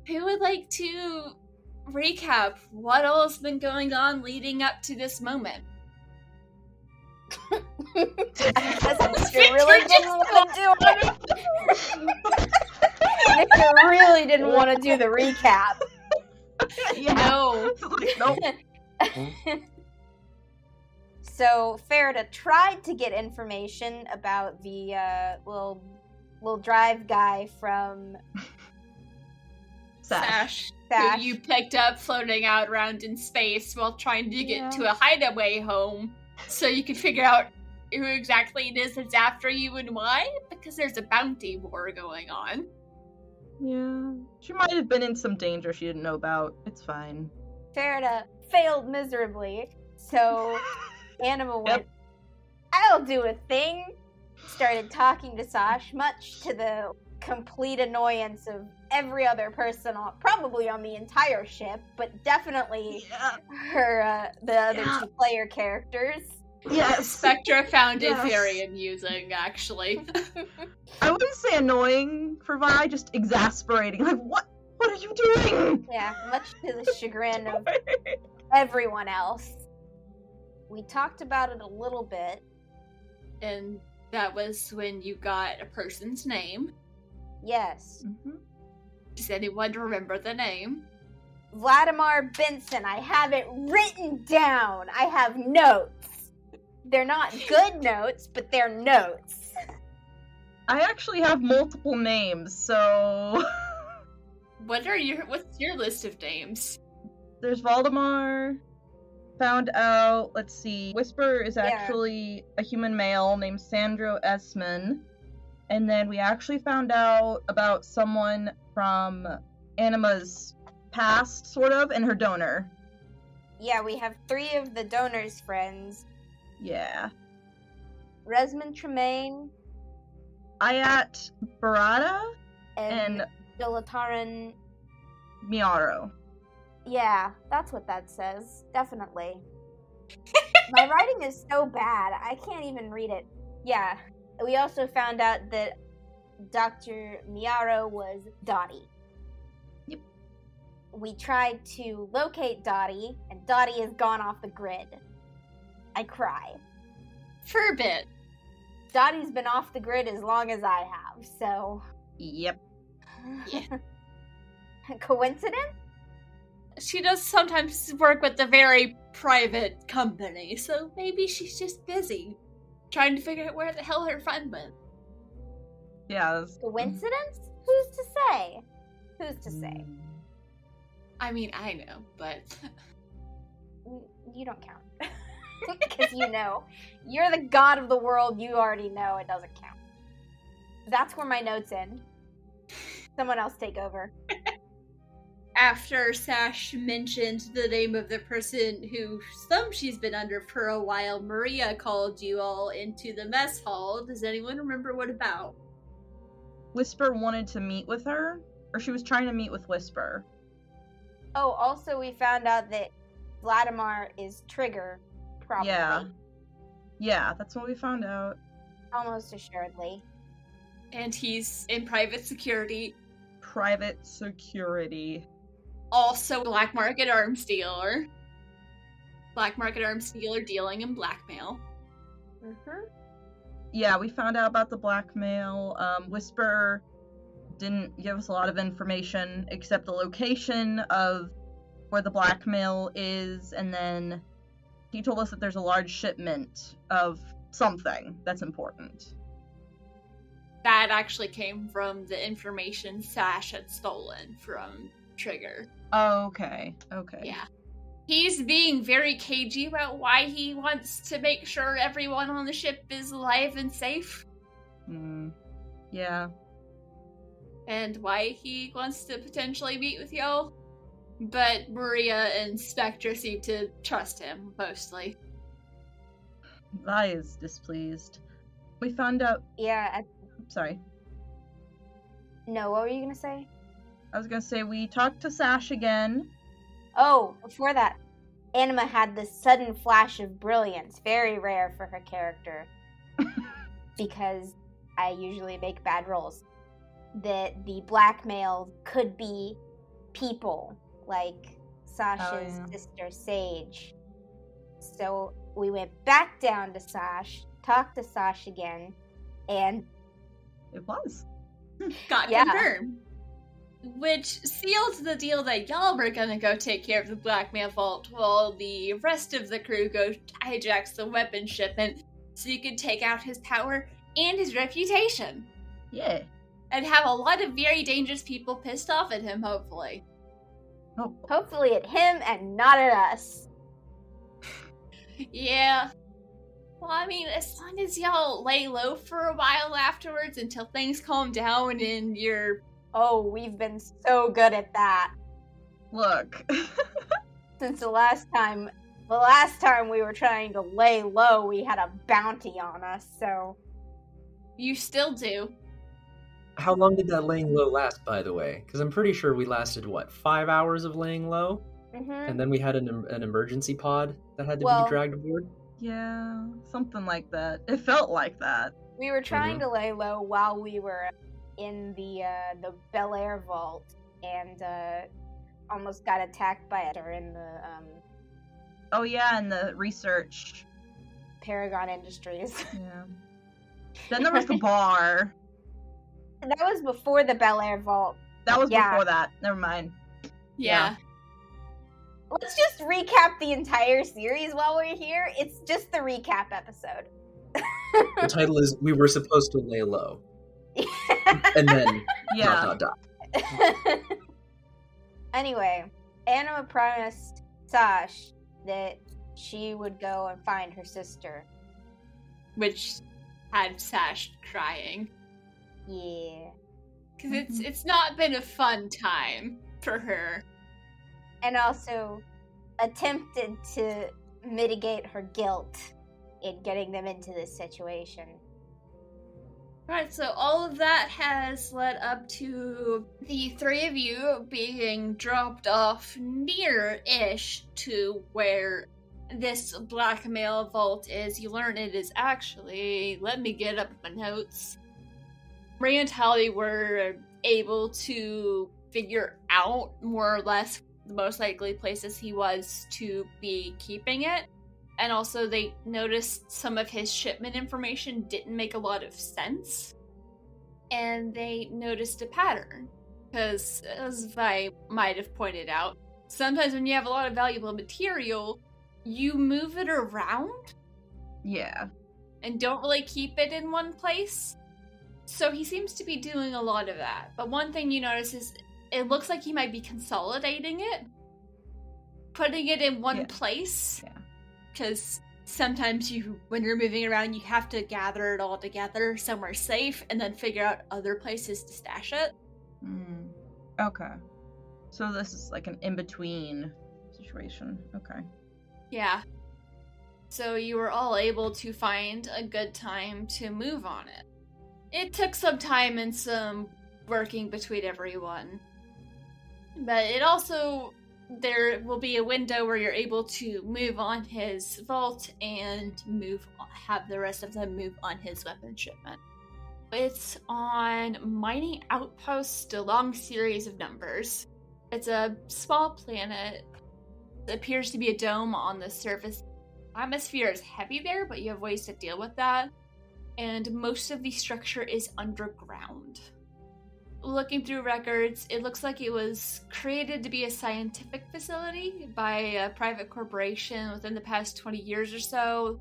Who would like to recap what all has been going on leading up to this moment? Victor really didn't want to do it. Victor really didn't want to do the recap. Yeah. No. Nope. So Faridah tried to get information about the little drive guy from Sash. Who you picked up floating out around in space while trying to get to a hideaway home, so you can figure out who exactly it is that's after you and why, because there's a bounty war going on. Yeah. She might have been in some danger she didn't know about. It's fine. Faridah failed miserably, so Anima went, I'll do a thing. Started talking to Sash, much to the complete annoyance of every other person, probably on the entire ship, but definitely the other two player characters. Yes. Spectra found it very amusing, actually. I wouldn't say annoying for Vi, just exasperating. Like, what are you doing? Yeah, much to the chagrin of everyone else. We talked about it a little bit. And that was when you got a person's name. Yes. Mm-hmm. Does anyone remember the name? Vladimir Benson. I have it written down. I have notes. They're not good notes, but they're notes. I actually have multiple names, so... What's your list of names? There's Valdemar. Found out, let's see, Whisper is actually a human male named Sandro Esman. And then we actually found out about someone from Anima's past, sort of, and her donor. Yeah, we have 3 of the donor's friends. Yeah. Resmond Tremaine. Ayat Barada. And Dilataran Miaro. Yeah, that's what that says. Definitely. My writing is so bad, I can't even read it. Yeah. We also found out that Dr. Miaro was Dottie. Yep. We tried to locate Dottie, and Dottie has gone off the grid. I cry. For a bit. Dottie's been off the grid as long as I have, so... Yep. Yeah. Coincidence? She does sometimes work with a very private company, so maybe she's just busy. Trying to figure out where the hell her friend went. Yeah. Coincidence? Who's to say? Who's to say? I mean, I know, but... You don't count. Because you know. You're the god of the world, you already know it doesn't count. That's where my notes end. Someone else take over. After Sash mentioned the name of the person whose thumb she's been under for a while, Maria called you all into the mess hall. Does anyone remember what about? Whisper wanted to meet with her, or she was trying to meet with Whisper. Oh, also we found out that Vladimir is Trigger, probably. Yeah, that's what we found out. Almost assuredly. And he's in private security. Private security. Also black market arms dealer. Black market arms dealer dealing in blackmail. Mm-hmm. Yeah, we found out about the blackmail. Whisper didn't give us a lot of information except the location of where the blackmail is, and then he told us that there's a large shipment of something that's important. That actually came from the information Sash had stolen from Trigger. Oh, okay. Yeah. He's being very cagey about why he wants to make sure everyone on the ship is alive and safe. Yeah. And why he wants to potentially meet with y'all. But Maria and Spectra seem to trust him, mostly. Vi is displeased. We found out... Yeah, Sorry. No, what were you gonna say? I was gonna say, we talked to Sash again. Oh, before that, Anima had this sudden flash of brilliance, very rare for her character. Because I usually make bad rolls. That the blackmail could be people, like Sasha's sister Sage. So we went back down to Sash, talked to Sash again, and it was. Got confirmed. Which sealed the deal that y'all were gonna go take care of the blackmail vault while the rest of the crew hijacks the weapon shipment so you could take out his power and his reputation. Yeah. And have a lot of very dangerous people pissed off at him, hopefully. Oh. Hopefully at him and not at us. Yeah. Well, I mean, as long as y'all lay low for a while afterwards until things calm down and you're... Oh, we've been so good at that. Look. Since the last time we were trying to lay low, we had a bounty on us, so... You still do. How long did that laying low last, by the way? Because I'm pretty sure we lasted, 5 hours of laying low? Mm-hmm. And then we had an emergency pod that had to be dragged aboard? Yeah, something like that. It felt like that. We were trying to lay low while we were in the Bel Air vault, and almost got attacked by it, or in the Oh yeah, and the research. Paragon Industries. Yeah. Then there was the bar. That was before the Bel Air vault. That was before that. Never mind. Yeah. Let's just recap the entire series while we're here. It's just the recap episode. The title is We Were Supposed to Lay Low. And then... dot. Anyway, Anima promised Sash that she would go and find her sister. Which had Sash crying. Yeah. Because it's not been a fun time for her. And also attempted to mitigate her guilt in getting them into this situation. Alright, so all of that has led up to the three of you being dropped off near-ish to where this blackmail vault is. You learn it is actually... Let me get up my notes. Ray and Tally were able to figure out, more or less, the most likely places he was to be keeping it. And also they noticed some of his shipment information didn't make a lot of sense. And they noticed a pattern. Because, as I might have pointed out, sometimes when you have a lot of valuable material, you move it around. Yeah. And don't really keep it in one place. So he seems to be doing a lot of that. But one thing you notice is it looks like he might be consolidating it. Putting it in one place. Yeah. Because sometimes when you're moving around, you have to gather it all together somewhere safe and then figure out other places to stash it. Okay. So this is like an in-between situation. Okay. Yeah. So you were all able to find a good time to move on it. It took some time and some working between everyone. But it also... There will be a window where you're able to move on his vault and have the rest of them move on his weapon shipment. It's on Mining Outpost, a long series of numbers. It's a small planet. It appears to be a dome on the surface. Atmosphere is heavy there, but you have ways to deal with that. And most of the structure is underground. Looking through records, it looks like it was created to be a scientific facility by a private corporation within the past 20 years or so.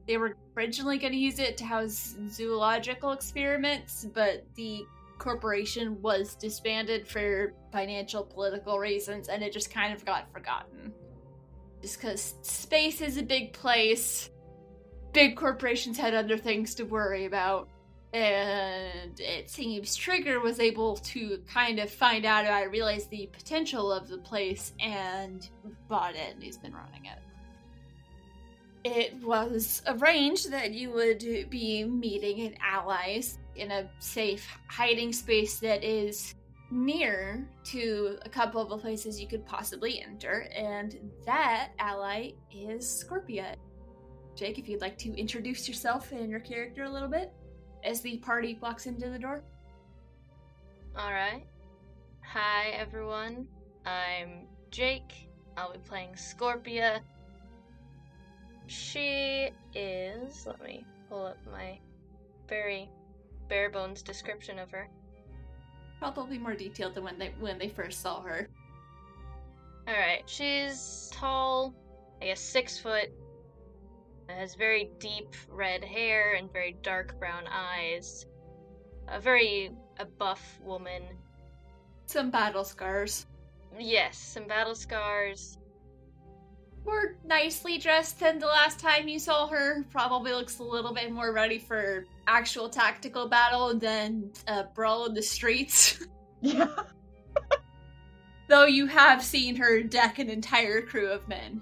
They were originally going to use it to house zoological experiments, but the corporation was disbanded for financial, political reasons, and it just kind of got forgotten. Just because space is a big place, big corporations had other things to worry about. And it seems Trigger was able to kind of find out about it, realize the potential of the place, and bought it, and he's been running it. It was arranged that you would be meeting an allies in a safe hiding space that is near to a couple of the places you could possibly enter, and that ally is Scorpia. Jake, if you'd like to introduce yourself and your character a little bit as the party walks into the door. Alright. Hi, everyone. I'm Jake. I'll be playing Scorpia. She is... Let me pull up my very bare bones description of her. Probably more detailed than when they first saw her. Alright, she's tall, I guess 6 foot, has very deep red hair and very dark brown eyes. A buff woman. Some battle scars. Yes, some battle scars. More nicely dressed than the last time you saw her. Probably looks a little bit more ready for actual tactical battle than a brawl in the streets. Yeah. Though you have seen her deck an entire crew of men.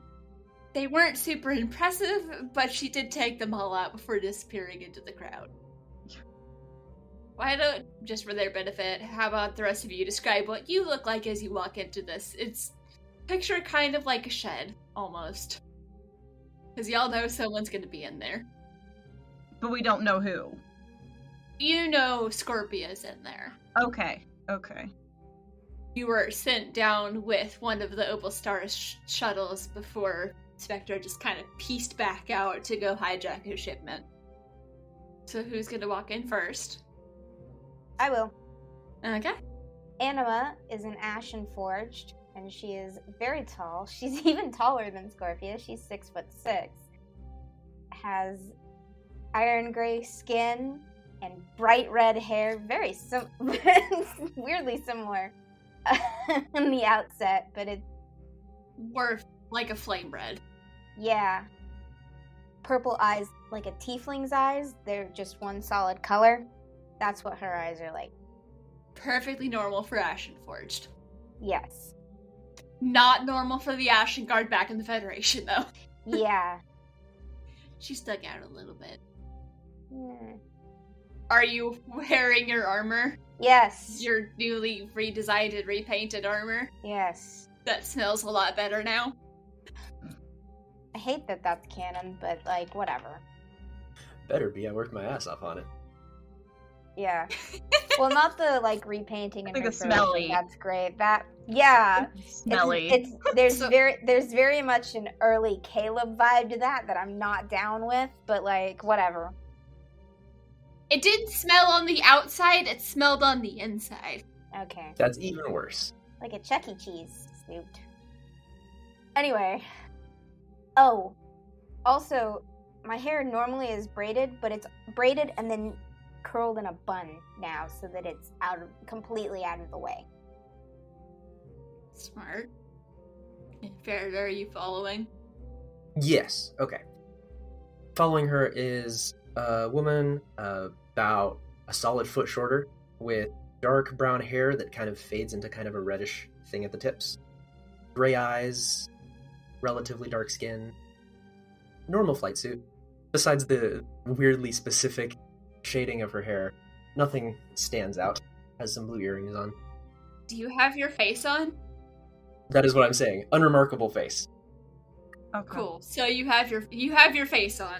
They weren't super impressive, but she did take them all out before disappearing into the crowd. Why don't, just for their benefit, how about the rest of you describe what you look like as you walk into this? It's picture kind of like a shed, almost. Because y'all know someone's going to be in there. But we don't know who. You know Scorpia's in there. Okay. You were sent down with one of the Opal Star shuttles before Spectre just kind of pieced back out to go hijack his shipment. So who's going to walk in first? I will. Okay. Anima is an Ashen Forged, and she is very tall. She's even taller than Scorpia. She's 6'6". Has iron gray skin and bright red hair. Very weirdly similar in the outset, but it's Or like a flame red. yeah. Purple eyes, like a tiefling's eyes. They're just one solid color. That's what her eyes are like. Perfectly normal for Ashen Forged. Yes. Not normal for the Ashen Guard back in the Federation, though. Yeah. She stuck out a little bit. Hmm. Are you wearing your armor? Yes. Your newly redesigned and repainted armor? Yes. That smells a lot better now. I hate that that's canon, but, like, whatever. Better be. I worked my ass off on it. Yeah. Well, not the, like, repainting and Like a refurbishing. smelly. That's great. That, yeah. Smelly. There's So- very much an early Caleb vibe to that I'm not down with, but, like, whatever. It didn't smell on the outside, it smelled on the inside. Okay. That's even worse. Like a Chuck E. Cheese suit. Anyway. Oh. Also, my hair normally is braided, but it's braided and then curled in a bun now so that it's completely out of the way. Smart. Faridah, are you following? Yes. Okay. Following her is a woman about a solid foot shorter with dark brown hair that kind of fades into kind of a reddish thing at the tips. Gray eyes, relatively dark skin. Normal flight suit. Besides the weirdly specific shading of her hair, nothing stands out. Has some blue earrings on. Do you have your face on? That is what I'm saying. Unremarkable face. Okay. Cool. So you have your face on.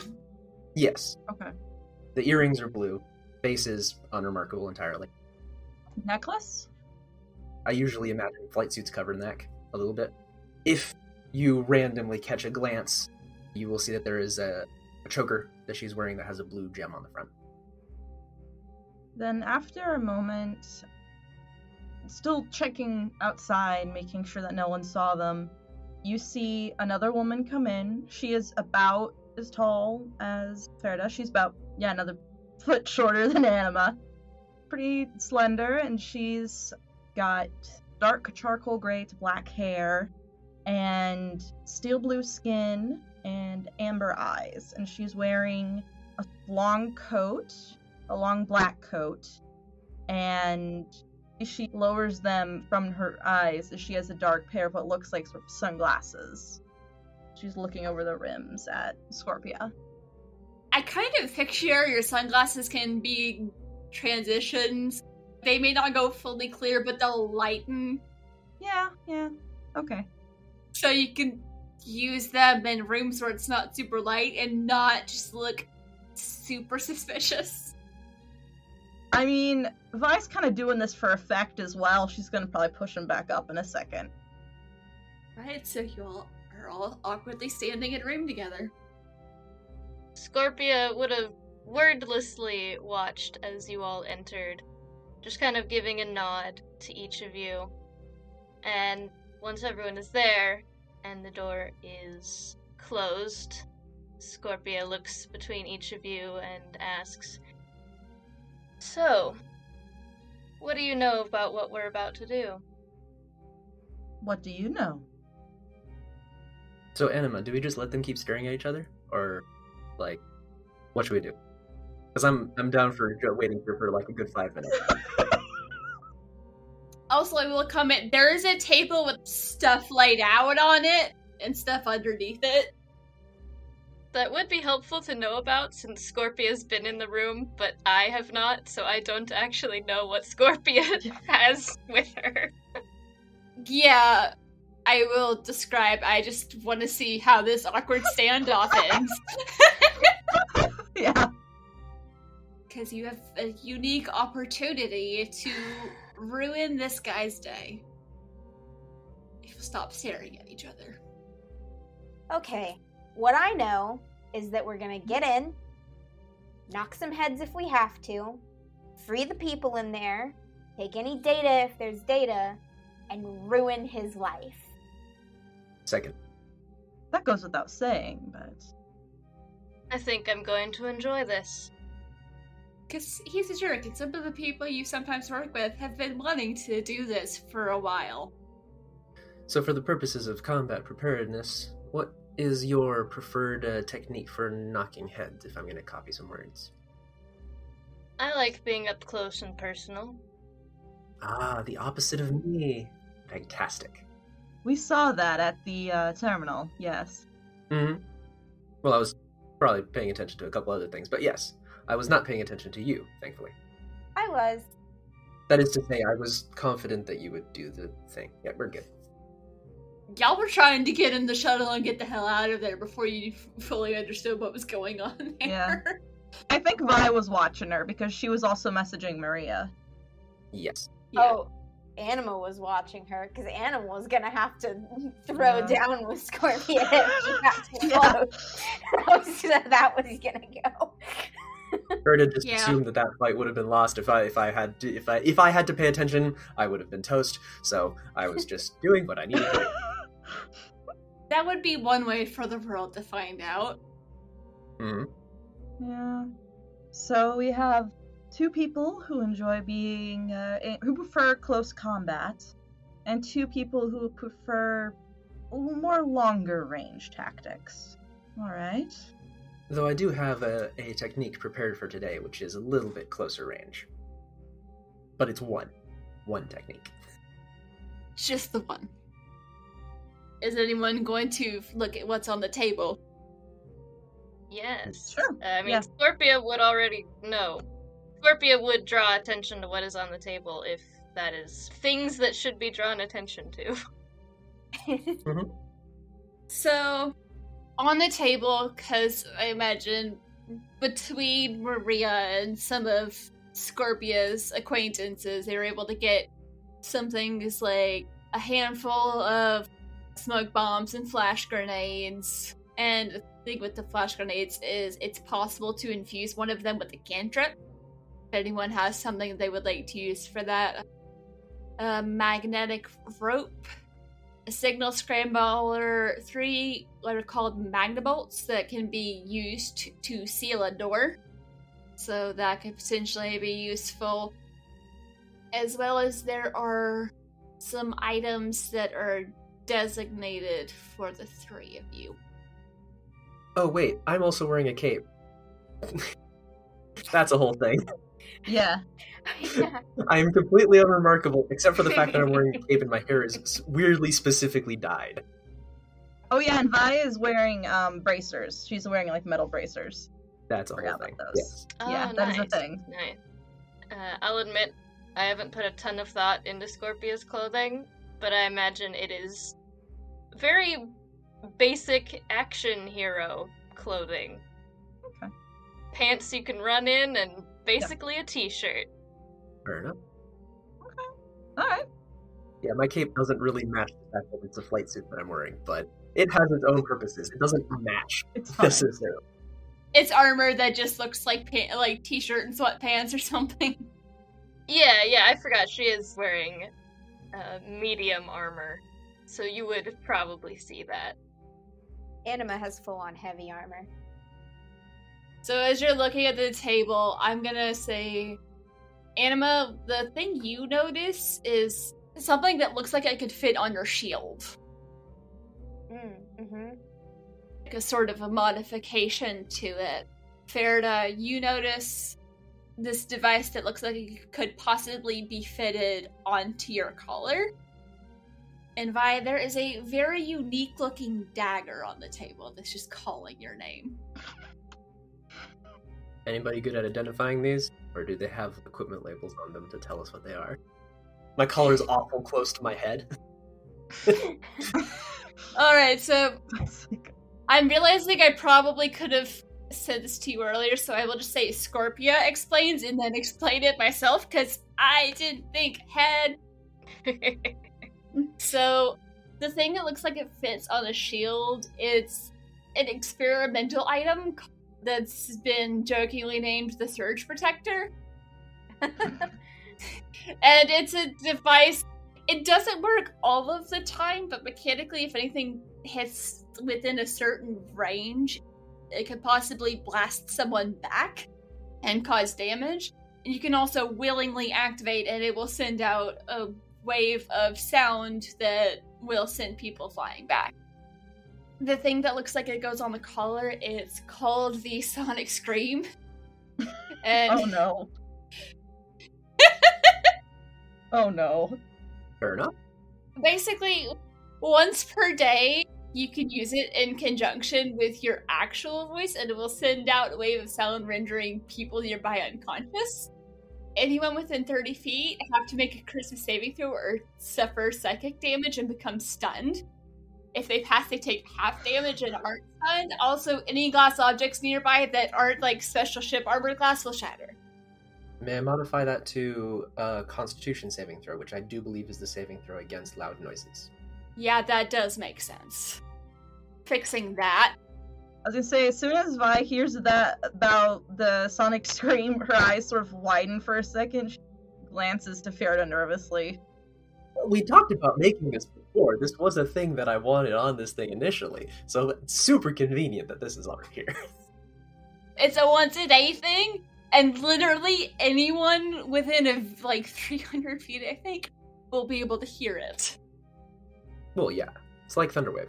Yes. Okay. The earrings are blue. Face is unremarkable entirely. Necklace? I usually imagine flight suits cover neck a little bit. If you randomly catch a glance, you will see that there is a choker that she's wearing that has a blue gem on the front. Then after a moment, still checking outside, making sure that no one saw them, you see another woman come in. She is about as tall as Faridah. She's about, another foot shorter than Anima. Pretty slender, and she's got dark charcoal gray to black hair, and steel blue skin, and amber eyes. And she's wearing a long coat, a long black coat, and she lowers them from her eyes as she has a dark pair of what looks like sort of sunglasses. She's looking over the rims at Scorpia. I kind of picture your sunglasses can be transitions. They may not go fully clear, but they'll lighten. Yeah, okay. So you can use them in rooms where it's not super light and not just look super suspicious. I mean, Vi's kind of doing this for effect as well. She's gonna probably push him back up in a second. Right, so you all are all awkwardly standing in a room together. Scorpia would have wordlessly watched as you all entered, just kind of giving a nod to each of you. And once everyone is there and the door is closed, Scorpia looks between each of you and asks, "So, what do you know about what we're about to do?" What do you know? So, Anima, do we just let them keep staring at each other? Or, like, what should we do? Because I'm down for waiting for like a good 5 minutes. Also, I will comment, there is a table with stuff laid out on it and stuff underneath it. That would be helpful to know about since Scorpia's been in the room, but I have not, so I don't actually know what Scorpia has with her. Yeah, I will describe. I just want to see how this awkward standoff ends. Yeah. Because you have a unique opportunity to ruin this guy's day. If you stop staring at each other. Okay, what I know is that we're gonna get in, knock some heads if we have to, free the people in there, take any data if there's data, and ruin his life. Second. That goes without saying, but... I think I'm going to enjoy this. Because he's a jerk, and some of the people you sometimes work with have been wanting to do this for a while. So for the purposes of combat preparedness, what is your preferred technique for knocking heads, if I'm going to copy some words? I like being up close and personal. Ah, the opposite of me. Fantastic. We saw that at the terminal, yes. Mm-hmm. Well, I was probably paying attention to a couple other things, but yes, I was not paying attention to you, thankfully. I was. That is to say, I was confident that you would do the thing. Yeah, we're good. Y'all were trying to get in the shuttle and get the hell out of there before you fully understood what was going on there. Yeah. I think Vi was watching her because she was also messaging Maria. Yes. Yeah. Oh, Anima was watching her, because Anima was gonna have to throw down with Scorpia if she got too close. That was gonna go. Faridah just assumed that fight would have been lost if I had to pay attention. I would have been toast. So I was just doing what I needed to do. That would be one way for the world to find out. Mm-hmm. Yeah. So we have two people who enjoy being, who prefer close combat, and two people who prefer more longer range tactics. Alright. Though I do have a technique prepared for today, which is a little bit closer range. But it's one technique. Just the one. Is anyone going to look at what's on the table? Yes. Sure. I mean, Scorpia would already know. Scorpia would draw attention to what is on the table if that is things that should be drawn attention to. Mm-hmm. So, on the table, because I imagine between Maria and some of Scorpia's acquaintances, they were able to get some things like a handful of smoke bombs and flash grenades. And the thing with the flash grenades is it's possible to infuse one of them with a cantrip. If anyone has something they would like to use for that. A magnetic rope, a signal scrambler, 3 what are called magnabolts that can be used to seal a door. So that could potentially be useful. As well as there are some items that are designated for the 3 of you. Oh wait, I'm also wearing a cape. That's a whole thing. Yeah. I am completely unremarkable, except for the fact that I'm wearing a cape and my hair is weirdly specifically dyed. Oh yeah, and Vi is wearing bracers. She's wearing like metal bracers. That's a whole Forgot thing. about those. Yes. Yeah, that is a thing. Nice. I'll admit, I haven't put a ton of thought into Scorpia's clothing, but I imagine it is very basic action hero clothing. Okay. Pants you can run in, and basically a t-shirt. Fair enough. Alright. Yeah, my cape doesn't really match the fact that it's a flight suit that I'm wearing, but it has its own purposes. It doesn't match It's fine. necessarily. It's armor that just looks like t-shirt and sweatpants or something. Yeah, I forgot she is wearing medium armor, so you would probably see that. Anima has full-on heavy armor. So as you're looking at the table, I'm gonna say, Anima, the thing you notice is something that looks like it could fit on your shield. Mm-hmm. Like a sort of a modification to it. Faridah, you notice this device that looks like it could possibly be fitted onto your collar. And Vi, there is a very unique looking dagger on the table that's just calling your name. Anybody good at identifying these? Or do they have equipment labels on them to tell us what they are? My collar's awful close to my head. Alright, so I'm realizing I probably could have said this to you earlier, so I will just say Scorpia explains and then explain it myself, because I didn't think ahead. So, the thing that looks like it fits on a shield, it's an experimental item that's been jokingly named the Surge Protector. And it's a device, it doesn't work all of the time, but mechanically, if anything hits within a certain range, it could possibly blast someone back and cause damage. And you can also willingly activate, and it will send out a wave of sound that will send people flying back. The thing that looks like it goes on the collar, it's called the Sonic Scream. And Oh no. Oh no. Fair enough. basically, once per day, you can use it in conjunction with your actual voice, and it will send out a wave of sound rendering people nearby unconscious. Anyone within 30 feet have to make a charisma saving throw or suffer psychic damage and become stunned. If they pass, they take half damage and aren't stunned. Also, any glass objects nearby that aren't like special ship armored glass will shatter. May I modify that to a Constitution saving throw, which I do believe is the saving throw against loud noises? Yeah, that does make sense. Fixing that. I was gonna say, as soon as Vi hears that about the Sonic Scream, her eyes sort of widen for a second. She glances to Faridah nervously. We talked about making this before. This was a thing that I wanted on this thing initially, so it's super convenient that this is on here. It's a once a day thing, and literally anyone within like 300 feet, I think, will be able to hear it. Well, yeah. It's like Thunderwave.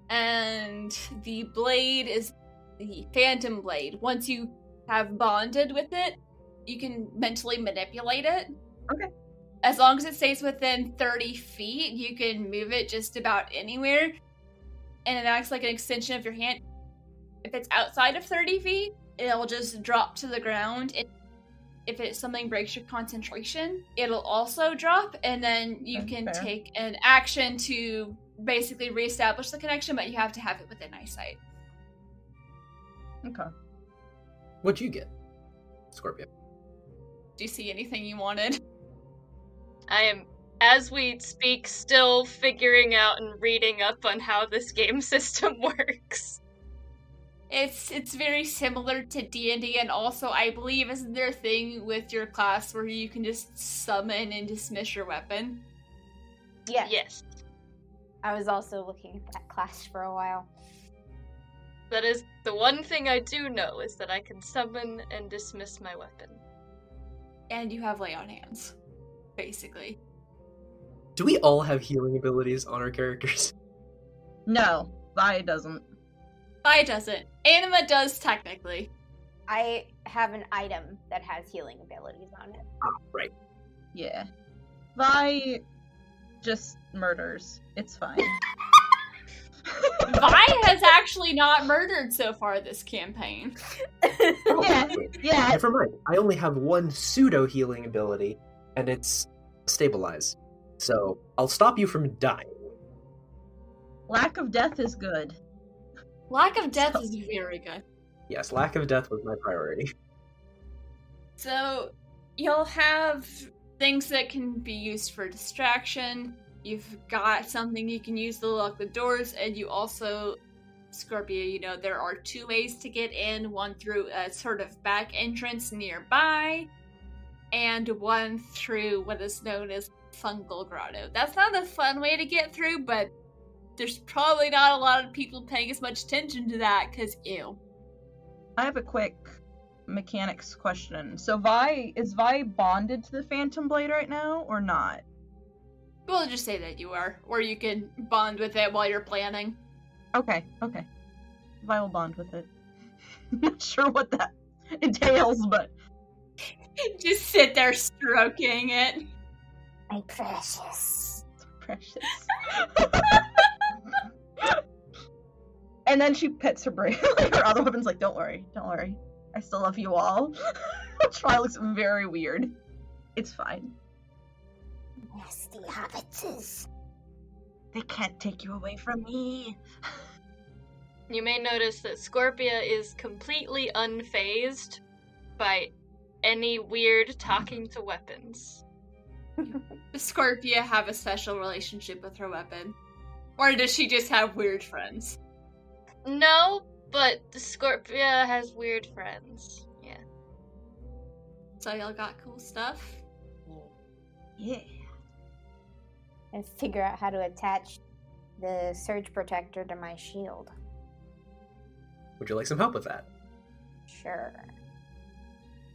And the blade is the Phantom Blade. Once you have bonded with it, you can mentally manipulate it. Okay. As long as it stays within 30 feet, you can move it just about anywhere. And it acts like an extension of your hand. If it's outside of 30 feet, it'll just drop to the ground. If something breaks your concentration, it'll also drop. And then you can fair. take an action to basically reestablish the connection, but you have to have it within eyesight. Okay. What'd you get, Scorpia? Do you see anything you wanted? I am, as we speak, still figuring out and reading up on how this game system works. It's very similar to D&D, and also I believe isn't there a thing with your class where you can just summon and dismiss your weapon? Yes. Yes. I was also looking at that class for a while. That is the one thing I do know, is that I can summon and dismiss my weapon. And you have lay on hands, basically. Do we all have healing abilities on our characters? No, Vi doesn't. Vi doesn't. Anima does, technically. I have an item that has healing abilities on it. Ah, right. Yeah. Vi just murders. It's fine. Vi has actually not murdered so far this campaign. Yeah, yeah. Never mind. I only have one pseudo healing ability, and it's stabilize. So I'll stop you from dying. Lack of death is good. Lack of death is very good. Yes, lack of death was my priority. So, you'll have things that can be used for distraction. You've got something you can use to lock the doors, and you also, Scorpia, there are 2 ways to get in, one through a sort of back entrance nearby, and one through what is known as Fungal Grotto. That's not a fun way to get through, but there's probably not a lot of people paying as much attention to that, because ew. I have a quick mechanics question. So is Vi bonded to the Phantom Blade right now, or not? We'll just say that you are, or you can bond with it while you're planning. Okay. Vi will bond with it. Not sure what that entails, but... Just sit there stroking it. My precious. Precious. And then she pets her brain. Her other weapon's like, don't worry. I still love you all. Try looks very weird. It's fine. Nasty hobbitses. They can't take you away from me. You may notice that Scorpia is completely unfazed by any weird talking to weapons. Does Scorpia have a special relationship with her weapon? Or does she just have weird friends? No, but Scorpia has weird friends. Yeah. So y'all got cool stuff? Yeah. And figure out how to attach the surge protector to my shield. Would you like some help with that? Sure.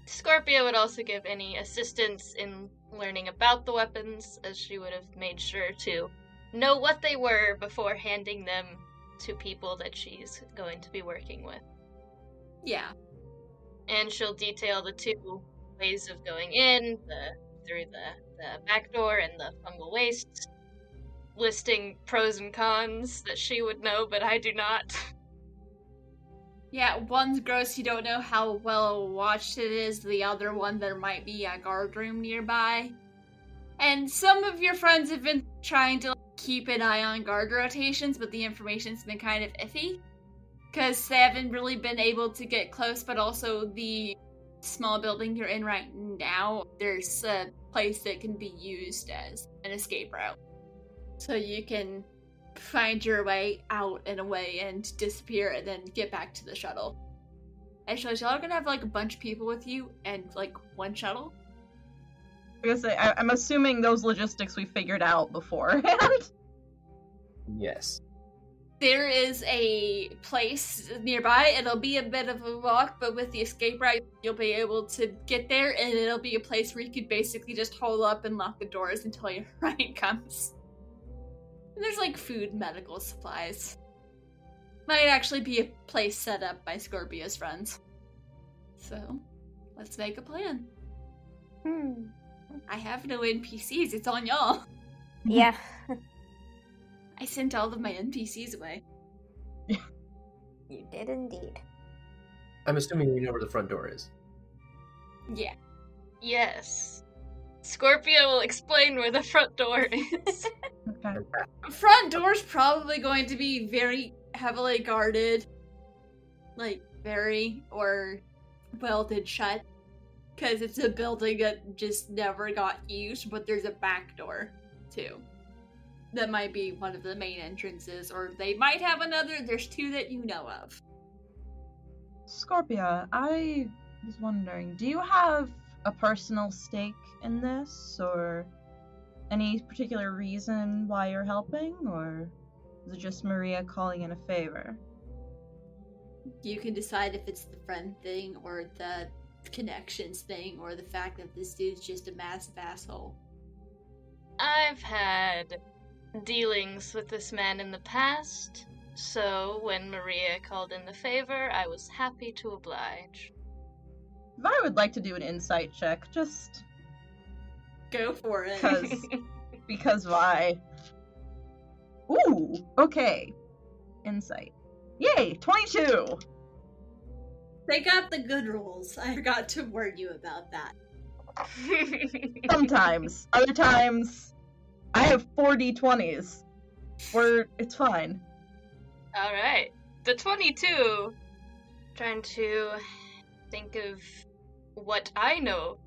Scorpia would also give any assistance in learning about the weapons, as she would have made sure to know what they were before handing them to people that she's going to be working with. Yeah. And she'll detail the 2 ways of going in, through the back door and the fungal wastes, listing pros and cons that she would know, but I do not. Yeah, one's gross, you don't know how well watched it is. The other one, there might be a guard room nearby. And some of your friends have been trying to keep an eye on guard rotations, but the information's been kind of iffy. Because they haven't really been able to get close, but also the small building you're in right now, there's a place that can be used as an escape route. So you can find your way out and away and disappear and then get back to the shuttle. Actually, y'all are gonna have like a bunch of people with you and like one shuttle? I was gonna say, I'm assuming those logistics we figured out beforehand. Yes. There is a place nearby. It'll be a bit of a walk, but with the escape route, you'll be able to get there, and it'll be a place where you could basically just hole up and lock the doors until your ride comes. And there's like food, medical supplies. Might actually be a place set up by Scorpia's friends. So, let's make a plan. I have no NPCs, it's on y'all. Yeah. I sent all of my NPCs away. You did indeed. I'm assuming we know where the front door is. Yeah. Yes. Scorpia will explain where the front door is. Okay. Front door's probably going to be very heavily guarded. Like, very, or welded shut. Because it's a building that just never got used, but there's a back door, too. That might be one of the main entrances, or they might have another. There's 2 that you know of. Scorpia, I was wondering, do you have a personal stake in this, or any particular reason why you're helping, or is it just Maria calling in a favor? You can decide if it's the friend thing, or the connections thing, or the fact that this dude's just a massive asshole. I've had dealings with this man in the past, so when Maria called in the favor, I was happy to oblige. If I would like to do an insight check, just Go for it. because why? Ooh, okay. Insight. Yay, 22! They got the good rolls. I forgot to warn you about that. Sometimes. Other times, I have 4 d20s. It's fine. Alright. The 22. Trying to think of what I know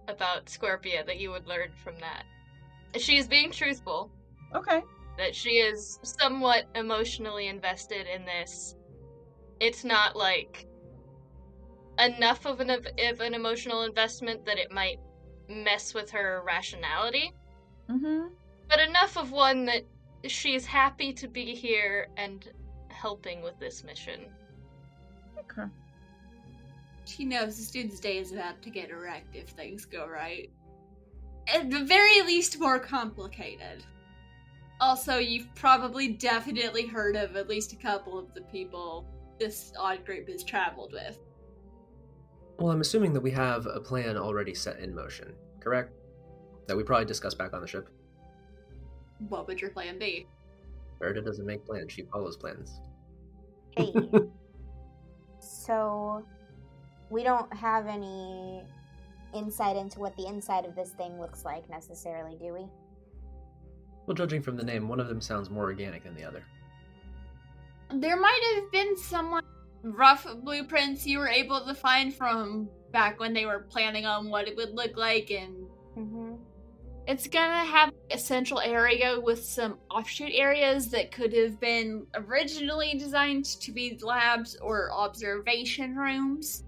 about Scorpia that you would learn from that. She is being truthful. Okay. That she is somewhat emotionally invested in this. It's not like enough of an emotional investment that it might mess with her rationality. Mm-hmm. But enough of one that she's happy to be here and helping with this mission. Okay. She knows the student's day is about to get wrecked if things go right. At the very least, more complicated. Also, you've probably definitely heard of at least a couple of the people this odd group has traveled with. Well, I'm assuming that we have a plan already set in motion, correct? That we probably discussed back on the ship. What would your plan be? Faridah doesn't make plans, she follows plans. Hey. So, we don't have any insight into what the inside of this thing looks like necessarily, do we? Well, judging from the name, one of them sounds more organic than the other. There might have been some rough blueprints you were able to find from back when they were planning on what it would look like, and it's gonna have a central area with some offshoot areas that could have been originally designed to be labs or observation rooms,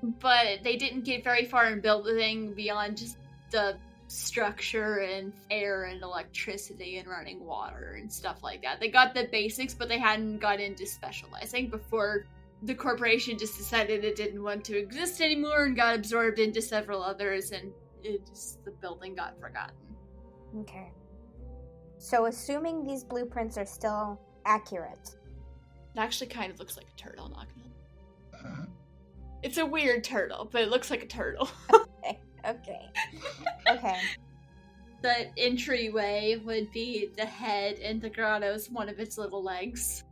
but they didn't get very far in building beyond just the structure and air and electricity and running water and stuff like that. They got the basics, but they hadn't got into specializing before the corporation just decided it didn't want to exist anymore and got absorbed into several others, and the building got forgotten. Okay. So assuming these blueprints are still accurate. It actually kind of looks like a turtle, not gonna lie. It's a weird turtle, but it looks like a turtle. Okay. The entryway would be the head, and the grotto's one of its little legs.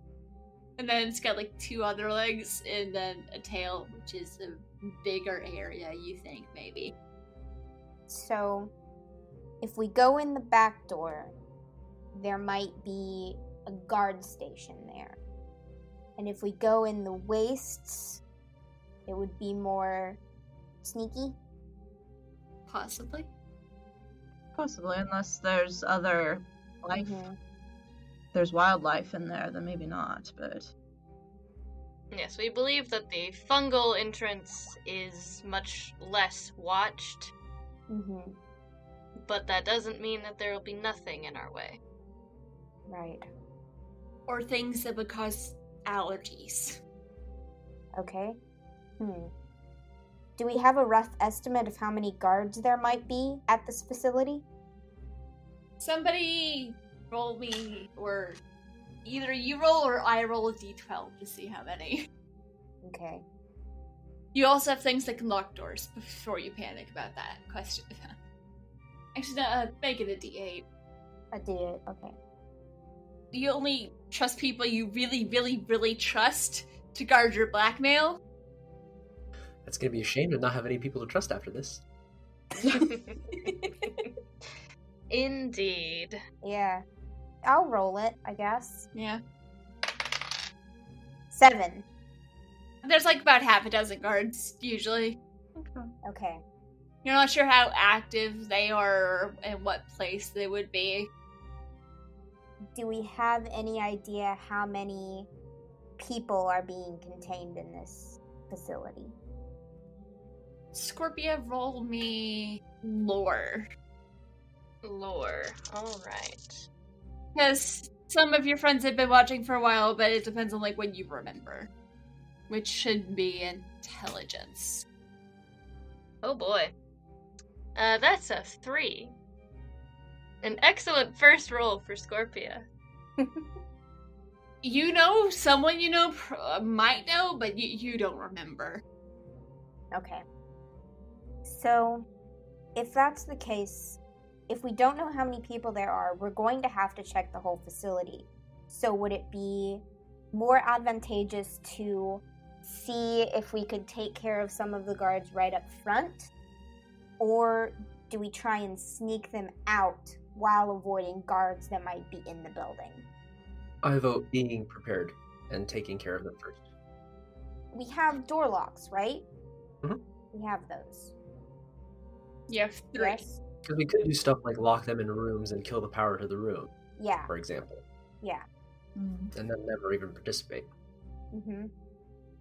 And then it's got like two other legs, and then a tail, which is a bigger area, you think, maybe. So, if we go in the back door, there might be a guard station there. And if we go in the wastes, it would be more sneaky? Possibly. Possibly, unless there's other life. There's wildlife in there, then maybe not, but... Yes, we believe that the fungal entrance is much less watched. But that doesn't mean that there will be nothing in our way. Right. Or things that would cause allergies. Okay. Do we have a rough estimate of how many guards there might be at this facility? Somebody roll me, or either you roll or I roll a d12 to see how many. Okay. You also have things that can lock doors before you panic about that question. Actually, no, make it a d8. A d8, okay. You only trust people you really, really, really trust to guard your blackmail. That's gonna be a shame to not have any people to trust after this. Indeed. Yeah. I'll roll it, I guess. Yeah. 7. There's like about half a dozen guards, usually. Okay. You're not sure how active they are or in what place they would be. Do we have any idea how many people are being contained in this facility? Scorpia, roll me lore. Lore. Alright. Because some of your friends have been watching for a while, but it depends on like when you remember. Which should be intelligence. Oh boy. That's a 3. An excellent first roll for Scorpia. You know, someone you know might know, but you don't remember. Okay. So, if that's the case, if we don't know how many people there are, we're going to have to check the whole facility. So would it be more advantageous to see if we could take care of some of the guards right up front? Or do we try and sneak them out while avoiding guards that might be in the building? I vote being prepared and taking care of them first. We have door locks, right? Mhm. We have those. You have 3. Yes. Because we could do stuff like lock them in rooms and kill the power to the room, Yeah. for example. Yeah. And then never even participate. Mm-hmm.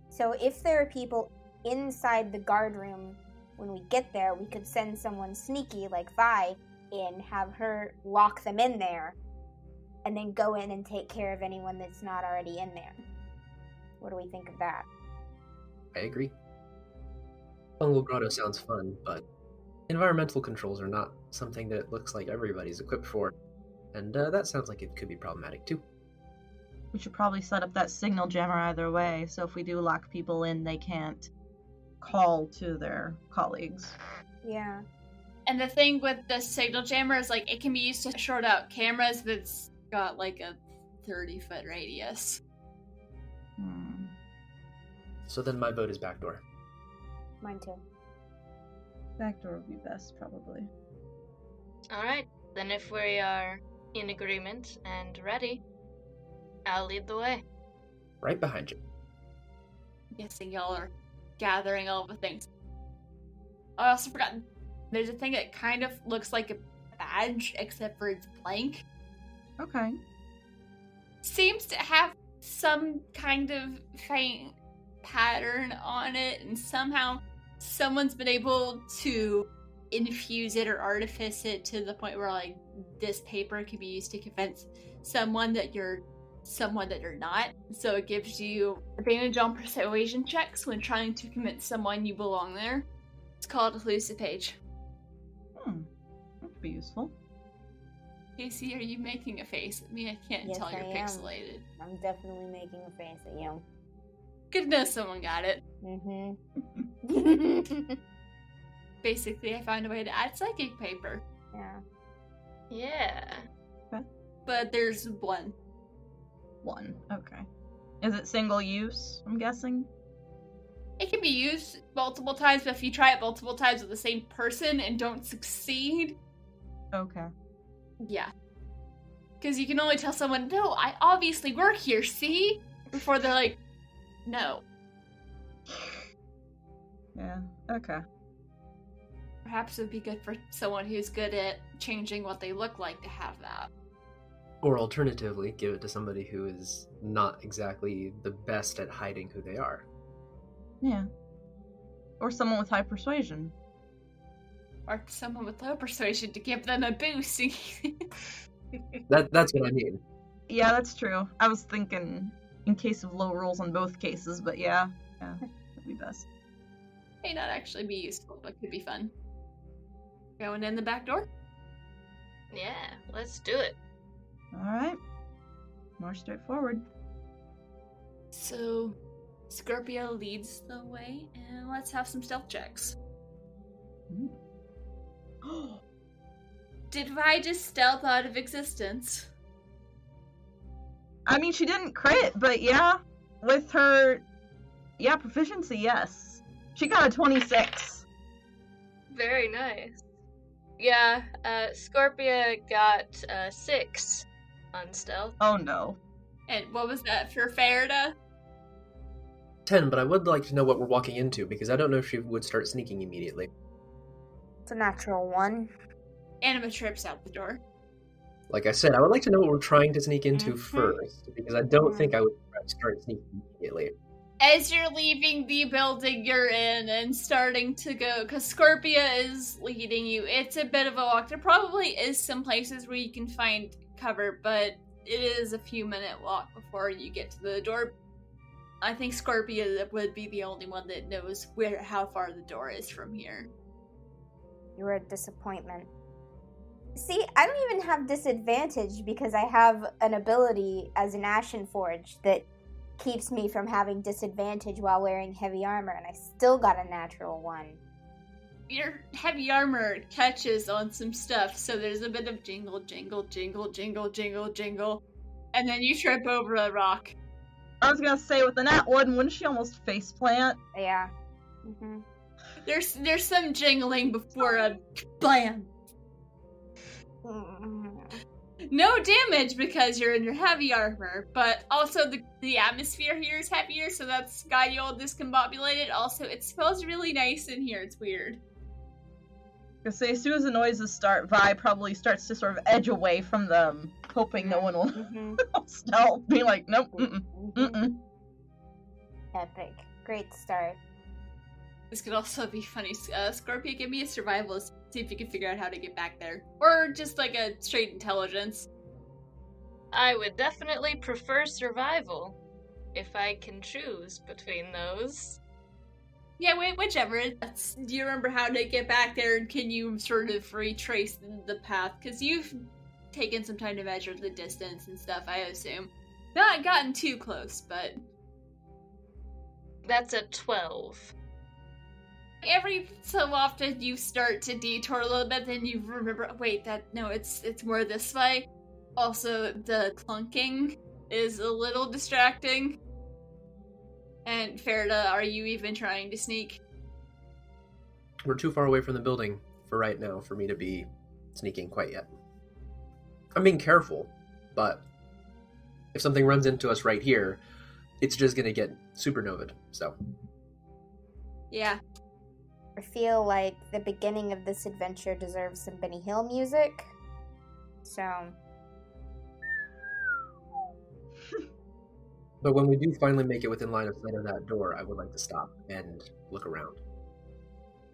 So if there are people inside the guard room when we get there, we could send someone sneaky like Vi and have her lock them in there and then go in and take care of anyone that's not already in there. What do we think of that? I agree. Fungal Grotto sounds fun, but environmental controls are not something that it looks like everybody's equipped for. And that sounds like it could be problematic too. We should probably set up that signal jammer either way, so if we do lock people in, they can't call to their colleagues. Yeah. And the thing with the signal jammer is, like, it can be used to short out cameras that's got, like, a 30-foot radius. So then my vote is backdoor. Mine too. Backdoor would be best, probably. Alright, then if we are in agreement and ready, I'll lead the way. Right behind you. I'm guessing y'all are gathering all the things. I also forgot, there's a thing that kind of looks like a badge, except for it's blank. Okay. Seems to have some kind of faint pattern on it, and somehow someone's been able to infuse it or artifice it to the point where, like, this paper can be used to convince someone that you're not. So it gives you advantage on persuasion checks when trying to convince someone you belong there. It's called Elusive Page. That could be useful. Casey, are you making a face at me? I can't Yes, tell you're I am. pixelated. I'm definitely making a face at you. Good to know someone got it. Mm-hmm. Basically, I found a way to add psychic paper. Yeah. Yeah. But there's one. One. Okay. Is it single use, I'm guessing? It can be used multiple times, but if you try it multiple times with the same person and don't succeed, Okay. yeah. Because you can only tell someone, no, I obviously work here, see? Before they're like, no. Yeah, okay. Perhaps it would be good for someone who's good at changing what they look like to have that. Or alternatively, give it to somebody who is not exactly the best at hiding who they are. Yeah. Or someone with high persuasion. Or someone with low persuasion to give them a boost. That's what I mean. Yeah, that's true. I was thinking in case of low rolls on both cases, but yeah, that'd be best. May not actually be useful, but could be fun. Going in the back door? Yeah, let's do it. Alright. More straightforward. So, Scorpia leads the way, and let's have some stealth checks. Did Vi just stealth out of existence? I mean, she didn't crit, but yeah, with her, proficiency, yes. She got a 26. Very nice. Yeah, Scorpia got 6 on stealth. Oh no. And what was that for Faridah? 10, but I would like to know what we're walking into, because I don't know if she would start sneaking immediately. It's a natural 1. Anima trips out the door. Like I said, I would like to know what we're trying to sneak into first, because I don't think I would start sneaking immediately. As you're leaving the building you're in and starting to go, because Scorpia is leading you, it's a bit of a walk. There probably is some places where you can find cover, but it is a few minute walk before you get to the door. I think Scorpia would be the only one that knows how far the door is from here. You're a disappointment. See, I don't even have disadvantage because I have an ability as an Ashen Forge that keeps me from having disadvantage while wearing heavy armor, and I still got a natural 1. Your heavy armor catches on some stuff, so there's a bit of jingle, jingle, jingle, jingle, jingle, jingle, and then you trip over a rock. I was gonna say, with the nat 1, wouldn't she almost faceplant? Yeah. Mm-hmm. There's some jingling before a blam. No damage because you're in your heavy armor, but also the atmosphere here is heavier, so that's got you all discombobulated. Also, it smells really nice in here. It's weird. Because as soon as the noises start, Vi probably starts to sort of edge away from them, hoping no one will stealth, being like, nope, mm-mm. Epic. Great start. This could also be funny. Scorpia, give me a survival, see if you can figure out how to get back there. Or just like a straight intelligence. I would definitely prefer survival, if I can choose between those. Yeah, wait, whichever. Do you remember how to get back there, and can you sort of retrace the path? Because you've taken some time to measure the distance and stuff, I assume. Not gotten too close, but... That's a 12. Every so often you start to detour a little bit, then you remember, wait, it's more this way. Also, the clunking is a little distracting. And Faridah, are you even trying to sneak? We're too far away from the building for right now for me to be sneaking quite yet. I'm being careful, but if something runs into us right here, it's just gonna get supernovaed, so. Yeah. I feel like the beginning of this adventure deserves some Benny Hill music. So... But when we do finally make it within line of sight of that door, I would like to stop and look around.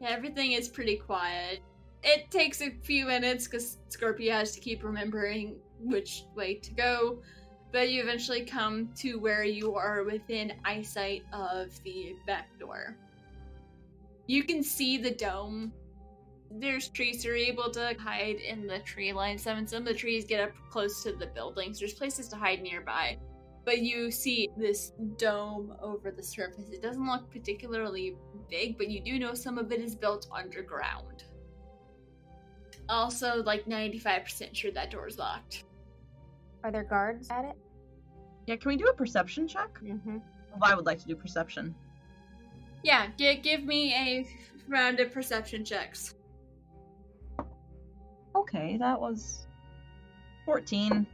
Yeah, everything is pretty quiet. It takes a few minutes because Scorpia has to keep remembering which way to go, but you eventually come to where you are within eyesight of the back door. You can see the dome. There's trees, you're able to hide in the tree line. Some of the trees get up close to the buildings. There's places to hide nearby. But you see this dome over the surface. It doesn't look particularly big, but you do know some of it is built underground. Also, like 95% sure that door's locked. Are there guards at it? Yeah, can we do a perception check? Mm-hmm. I would like to do perception. Yeah, give me a round of perception checks. Okay, that was 14.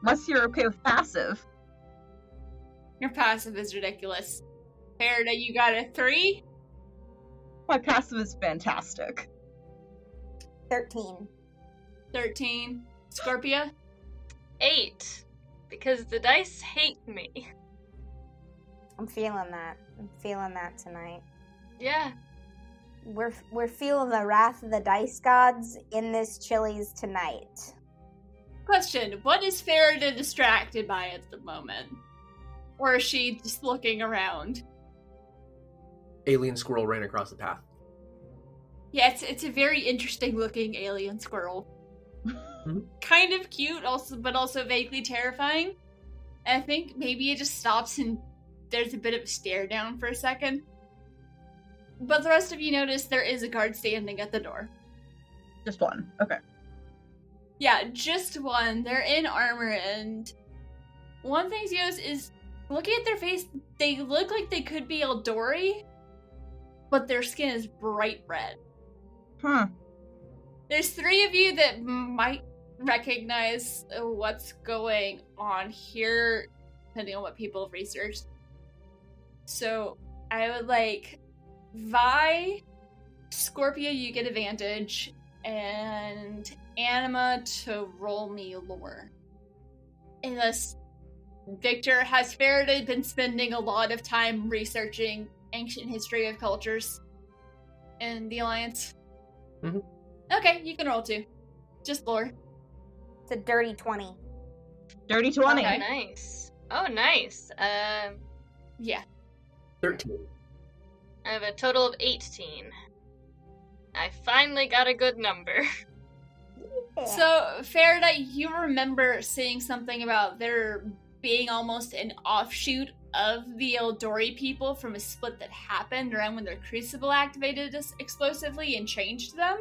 Unless you're okay with passive. Your passive is ridiculous. Faridah, you got a 3? My passive is fantastic. 13. 13. Scorpia? 8. Because the dice hate me. I'm feeling that. I'm feeling that tonight. Yeah. We're feeling the wrath of the dice gods in this Chili's tonight. Question, what is Faridah distracted by at the moment? Or is she just looking around? Alien squirrel ran across the path. Yeah, it's a very interesting looking alien squirrel. Kind of cute, but also vaguely terrifying. And I think maybe it just stops and there's a bit of a stare down for a second. But the rest of you notice there is a guard standing at the door. Just one. Okay. Yeah, just one. They're in armor, and one thing you notice is, looking at their face, they look like they could be Eldori, but their skin is bright red. Huh. There's 3 of you that might recognize what's going on here, depending on what people have researched. So, I would like Vi, Scorpia, you get advantage, and Anima to roll me lore. Unless Victor, has Faridah been spending a lot of time researching ancient history of cultures in the Alliance? Mm-hmm. Okay, you can roll too. Just lore. It's a dirty 20. Dirty 20. Oh, nice. Oh, nice. Yeah. 13. I have a total of 18. I finally got a good number. Yeah. So, Faridah, you remember seeing something about there being almost an offshoot of the Eldori people from a split that happened around when their crucible activated explosively and changed them.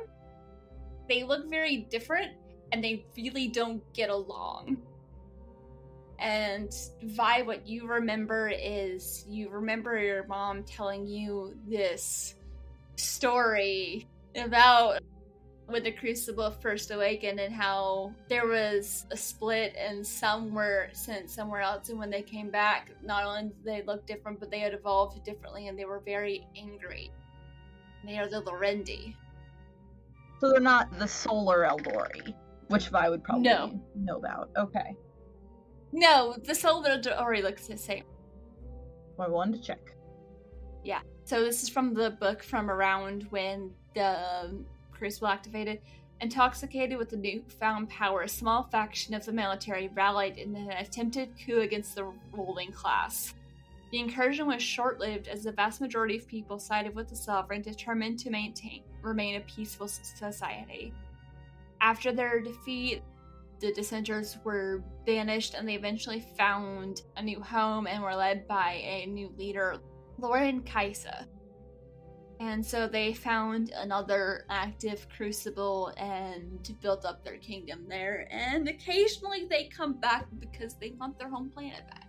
They look very different, and they really don't get along. And Vi, what you remember is, you remember your mom telling you this story about when the Crucible first awakened and how there was a split and some were sent somewhere else, and when they came back, not only did they look different, but they had evolved differently and they were very angry. They are the Lorendi. So they're not the solar Eldori, which Vi would probably know about. Okay. No, the solar Eldori looks the same. I wanted to check. Yeah. So this is from the book from around when the Crucible activated. Intoxicated with the newfound power, a small faction of the military rallied in an attempted coup against the ruling class. The incursion was short-lived as the vast majority of people sided with the sovereign, determined to remain a peaceful society. After their defeat, the dissenters were banished and they eventually found a new home and were led by a new leader, Lauren Kaisa. And so they found another active crucible and built up their kingdom there. And occasionally they come back because they want their home planet back.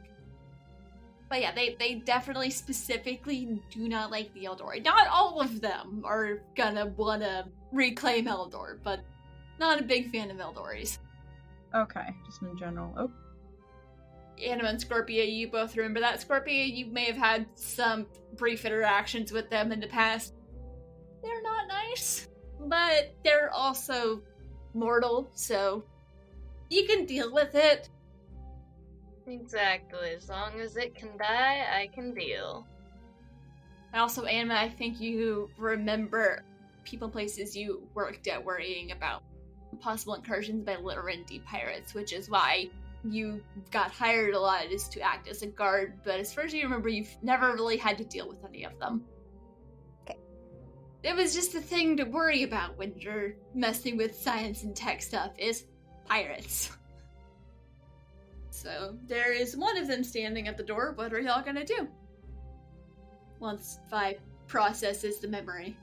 But yeah, they definitely specifically do not like the Eldori. Not all of them are gonna wanna reclaim Eldor, but not a big fan of Eldoris. Okay, just in general. Oh. Anima and Scorpia, you both remember that. Scorpia, you may have had some brief interactions with them in the past. They're not nice, but they're also mortal, so you can deal with it. Exactly. As long as it can die, I can deal. Also, Anima, I think you remember people and places you worked at worrying about possible incursions by Litterendi pirates, which is why you got hired a lot is to act as a guard, but as far as you remember, you've never really had to deal with any of them. Okay. It was just a thing to worry about when you're messing with science and tech stuff, is pirates. So, there is one of them standing at the door. What are y'all gonna do? Once Vi processes the memory.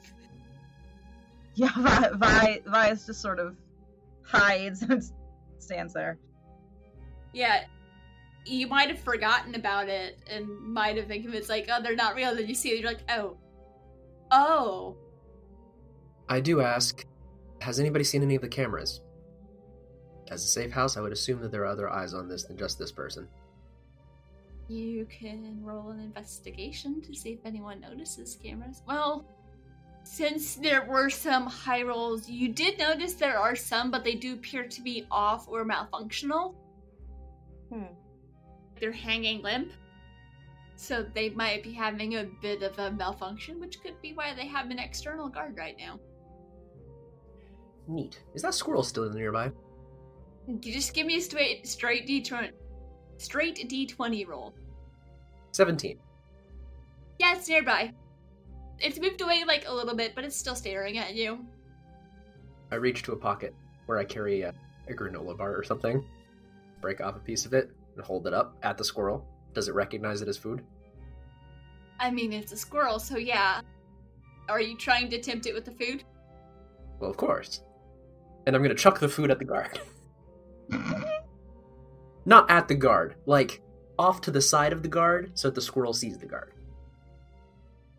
Yeah, Vi is just sort of hides and stands there. Yeah, you might have forgotten about it and might have think of it's like, oh, they're not real. Then you see it, you're like, oh. I do ask, has anybody seen any of the cameras? As a safe house, I would assume that there are other eyes on this than just this person. You can roll an investigation to see if anyone notices cameras. Well, since there were some high rolls, you did notice there are some, but they do appear to be off or malfunctional. They're hanging limp, so they might be having a bit of a malfunction, which could be why they have an external guard right now. Neat. Is that squirrel still nearby? You just give me a straight D20 roll. 17. Yeah, it's nearby. It's moved away like a little bit, but it's still staring at you. I reach to a pocket where I carry a granola bar or something, break off a piece of it, and hold it up at the squirrel. Does it recognize it as food? I mean, it's a squirrel, so yeah. Are you trying to tempt it with the food? Well, of course. And I'm gonna chuck the food at the guard. Not at the guard, like off to the side of the guard so that the squirrel sees the guard.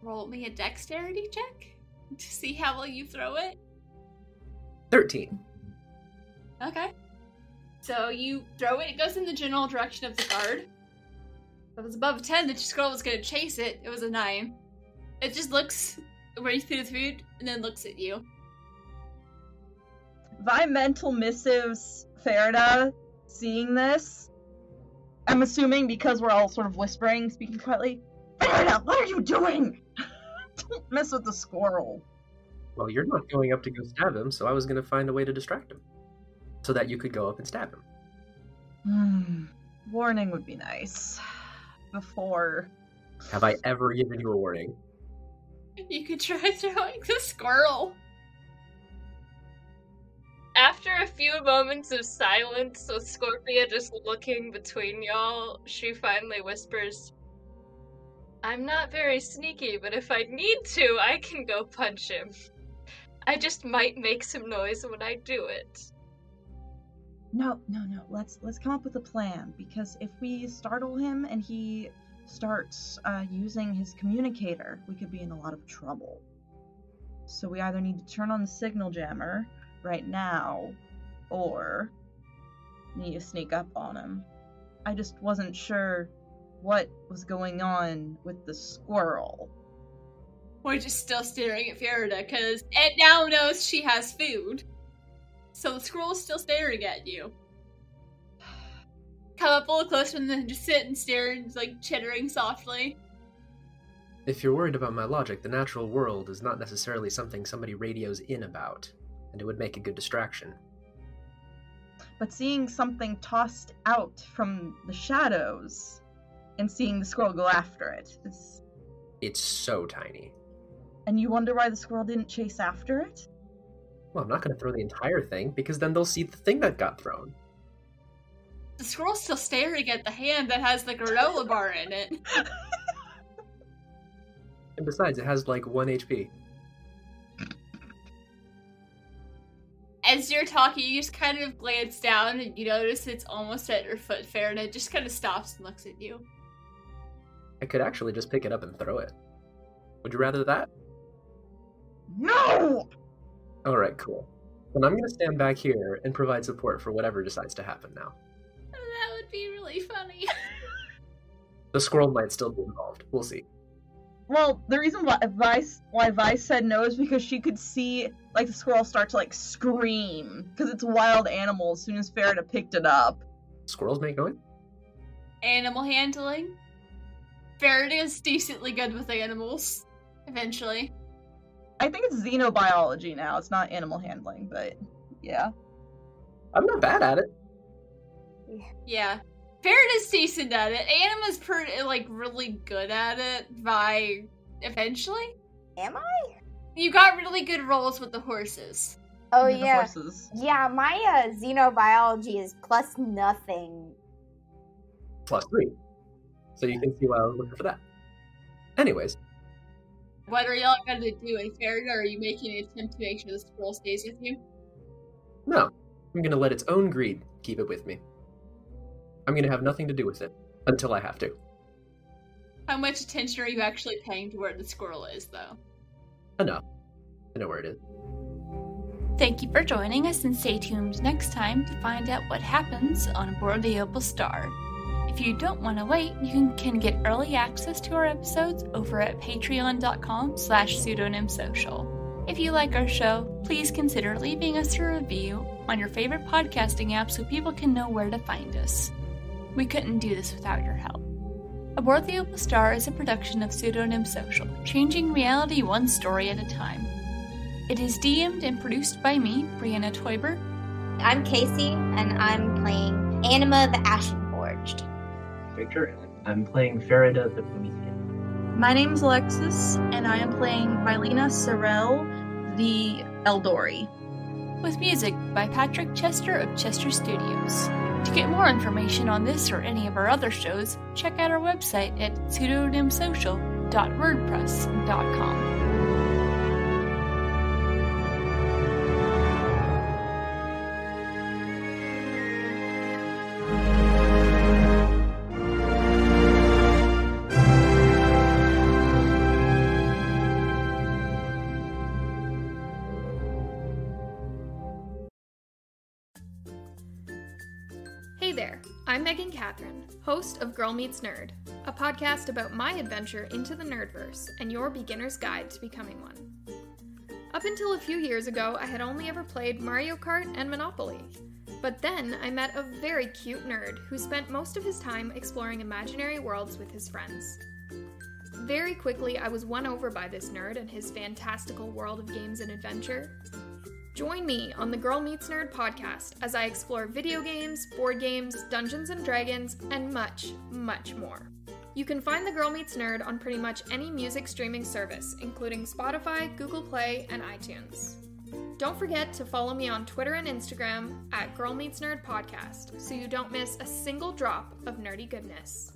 Roll me a dexterity check to see how well you throw it. 13. Okay. So you throw it, it goes in the general direction of the guard. If it was above a 10, the squirrel was going to chase it. It was a 9. It just looks where you threw the food and then looks at you. Vi mental missives Faridah, seeing this. I'm assuming because we're all sort of whispering, speaking quietly. Faridah, what are you doing? Don't mess with the squirrel. Well, you're not going up to go stab him, so I was going to find a way to distract him. So that you could go up and stab him. Warning would be nice. Before. Have I ever given you a warning? You could try throwing the squirrel. After a few moments of silence, with Scorpia just looking between y'all, she finally whispers, I'm not very sneaky, but if I need to, I can go punch him. I just might make some noise when I do it. No. Let's come up with a plan, because if we startle him and he starts using his communicator, we could be in a lot of trouble. So we either need to turn on the signal jammer right now, or need to sneak up on him. I just wasn't sure what was going on with the squirrel. which is still staring at Faridah, because it now knows she has food. So the squirrel is still staring at you. Come up a little closer and then just sit and stare and like chittering softly. If you're worried about my logic, the natural world is not necessarily something somebody radios in about, and it would make a good distraction. But seeing something tossed out from the shadows and seeing the squirrel go after it is... It's so tiny. And you wonder why the squirrel didn't chase after it? Well, I'm not going to throw the entire thing, because then they'll see the thing that got thrown. The squirrel's still staring at the hand that has the granola bar in it. And besides, it has like 1 HP. As you're talking, you just kind of glance down and you notice it's almost at your foot, Faridah. It just kind of stops and looks at you. I could actually just pick it up and throw it. Would you rather that? No! Alright, cool. Then I'm going to stand back here and provide support for whatever decides to happen now. That would be really funny. The squirrel might still be involved. We'll see. Well, the reason why Vice said no is because she could see, like, the squirrel start to, like, scream. Because it's a wild animal as soon as Faridah picked it up. Squirrels make noise? Animal handling. Faridah is decently good with animals. Eventually. I think it's xenobiology now. It's not animal handling, but yeah. I'm not bad at it. Yeah. Faridah's decent at it. Anima's really good at it by eventually. Am I? You got really good rolls with the horses. Oh, The yeah. horses. Yeah, my xenobiology is plus nothing. +3. So you can see why I was looking for that. Anyways. What are y'all gonna do in Faridah? Are you making an attempt to make sure the squirrel stays with you? No. I'm going to let its own greed keep it with me. I'm going to have nothing to do with it. Until I have to. How much attention are you actually paying to where the squirrel is, though? Enough. I know where it is. Thank you for joining us, and stay tuned next time to find out what happens on board the Opal Star. If you don't want to wait, you can get early access to our episodes over at patreon.com/pseudonymsocial. If you like our show, please consider leaving us a review on your favorite podcasting app so people can know where to find us. We couldn't do this without your help. Aboard the Opal Star is a production of Pseudonym Social, changing reality one story at a time. It is DM'd and produced by me, Brianna Toiber. I'm Casey, and I'm playing Anima the Ashen Forged. Victor, I'm playing Faridah the Promethean. My name's Alexis, and I am playing Mylena Sorrell, the Eldori. With music by Patrick Chester of Chester Studios. To get more information on this or any of our other shows, check out our website at pseudonymsocial.wordpress.com. Hey there, I'm Megan Catherine, host of Girl Meets Nerd, a podcast about my adventure into the Nerdverse and your beginner's guide to becoming one. Up until a few years ago, I had only ever played Mario Kart and Monopoly, but then I met a very cute nerd who spent most of his time exploring imaginary worlds with his friends. Very quickly, I was won over by this nerd and his fantastical world of games and adventure. Join me on the Girl Meets Nerd podcast as I explore video games, board games, Dungeons & Dragons, and much, much more. You can find the Girl Meets Nerd on pretty much any music streaming service, including Spotify, Google Play, and iTunes. Don't forget to follow me on Twitter and Instagram at Girl Meets Nerd Podcast so you don't miss a single drop of nerdy goodness.